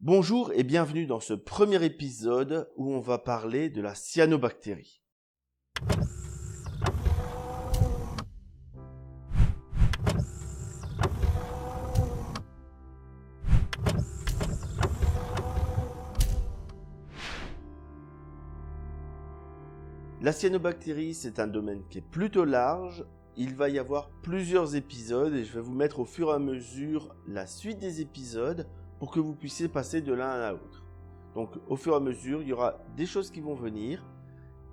Bonjour et bienvenue dans ce premier épisode où on va parler de la cyanobactérie. La cyanobactérie, c'est un domaine qui est plutôt large. Il va y avoir plusieurs épisodes et je vais vous mettre au fur et à mesure la suite des épisodes pour que vous puissiez passer de l'un à l'autre. Donc au fur et à mesure, il y aura des choses qui vont venir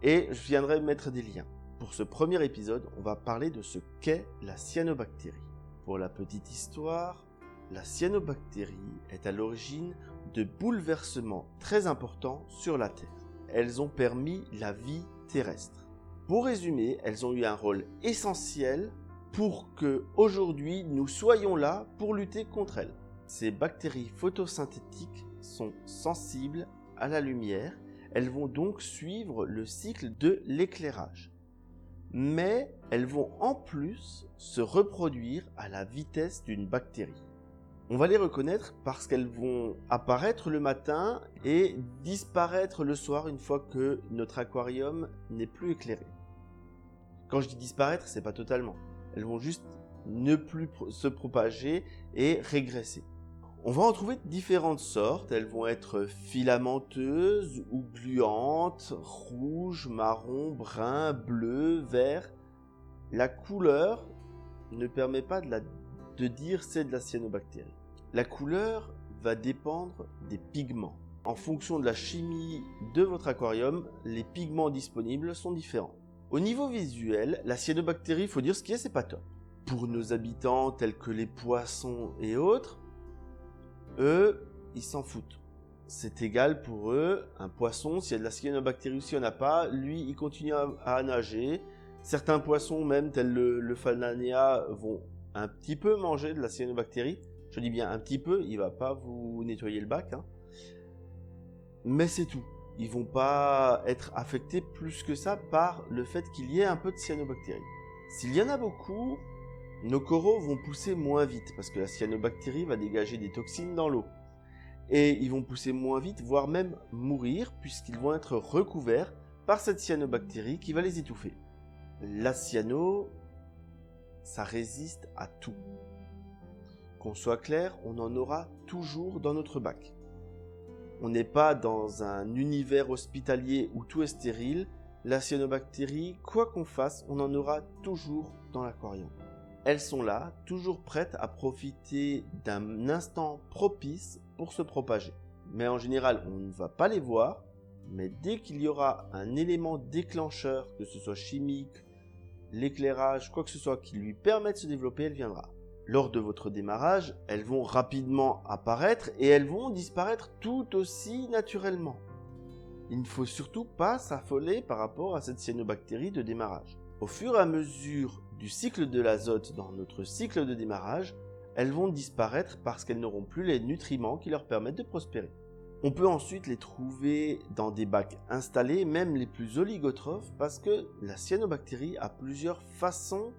et je viendrai mettre des liens. Pour ce premier épisode, on va parler de ce qu'est la cyanobactérie. Pour la petite histoire, la cyanobactérie est à l'origine de bouleversements très importants sur la Terre. Elles ont permis la vie terrestre. Pour résumer, elles ont eu un rôle essentiel pour que aujourd'hui nous soyons là pour lutter contre elles. Ces bactéries photosynthétiques sont sensibles à la lumière, elles vont donc suivre le cycle de l'éclairage. Mais elles vont en plus se reproduire à la vitesse d'une bactérie. On va les reconnaître parce qu'elles vont apparaître le matin et disparaître le soir une fois que notre aquarium n'est plus éclairé. Quand je dis disparaître, c'est pas totalement. Elles vont juste ne plus se propager et régresser. On va en trouver différentes sortes. Elles vont être filamenteuses ou gluantes, rouges, marron, brun, bleu, vert. La couleur ne permet pas de dire c'est de la cyanobactérie. La couleur va dépendre des pigments. En fonction de la chimie de votre aquarium, les pigments disponibles sont différents. Au niveau visuel, la cyanobactérie, il faut dire ce qui est, c'est pas top. Pour nos habitants tels que les poissons et autres, eux, ils s'en foutent. C'est égal pour eux, un poisson, s'il y a de la cyanobactérie ou s'il n'y en a pas, lui, il continue à nager. Certains poissons, même tels le Phalanea, vont un petit peu manger de la cyanobactérie. Je dis bien un petit peu, il ne va pas vous nettoyer le bac. Mais c'est tout. Ils ne vont pas être affectés plus que ça par le fait qu'il y ait un peu de cyanobactérie. S'il y en a beaucoup, nos coraux vont pousser moins vite parce que la cyanobactérie va dégager des toxines dans l'eau. Et ils vont pousser moins vite, voire même mourir, puisqu'ils vont être recouverts par cette cyanobactérie qui va les étouffer. La cyano, ça résiste à tout. Qu'on soit clair, on en aura toujours dans notre bac. On n'est pas dans un univers hospitalier où tout est stérile. La cyanobactérie, quoi qu'on fasse, on en aura toujours dans l'aquarium. Elles sont là, toujours prêtes à profiter d'un instant propice pour se propager. Mais en général, on ne va pas les voir, mais dès qu'il y aura un élément déclencheur, que ce soit chimique, l'éclairage, quoi que ce soit qui lui permet de se développer, elle viendra. Lors de votre démarrage, elles vont rapidement apparaître et elles vont disparaître tout aussi naturellement. Il ne faut surtout pas s'affoler par rapport à cette cyanobactérie de démarrage. Au fur et à mesure du cycle de l'azote dans notre cycle de démarrage, elles vont disparaître parce qu'elles n'auront plus les nutriments qui leur permettent de prospérer. On peut ensuite les trouver dans des bacs installés, même les plus oligotrophes, parce que la cyanobactérie a plusieurs façons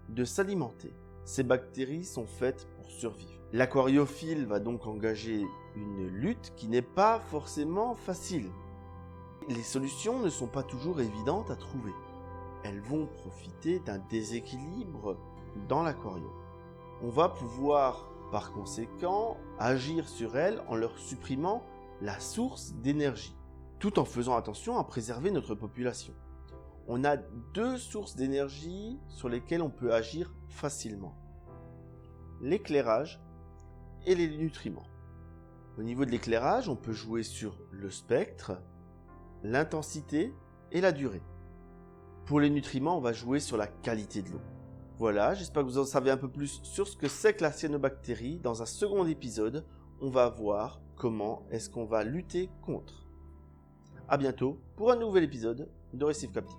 de s'alimenter. Ces bactéries sont faites pour survivre. L'aquariophile va donc engager une lutte qui n'est pas forcément facile. Les solutions ne sont pas toujours évidentes à trouver. Elles vont profiter d'un déséquilibre dans l'aquarium. On va pouvoir, par conséquent, agir sur elles en leur supprimant la source d'énergie, tout en faisant attention à préserver notre population. On a deux sources d'énergie sur lesquelles on peut agir facilement. L'éclairage et les nutriments. Au niveau de l'éclairage, on peut jouer sur le spectre, l'intensité et la durée. Pour les nutriments, on va jouer sur la qualité de l'eau. Voilà, j'espère que vous en savez un peu plus sur ce que c'est que la cyanobactérie. Dans un second épisode, on va voir comment est-ce qu'on va lutter contre. À bientôt pour un nouvel épisode de Récif Captif.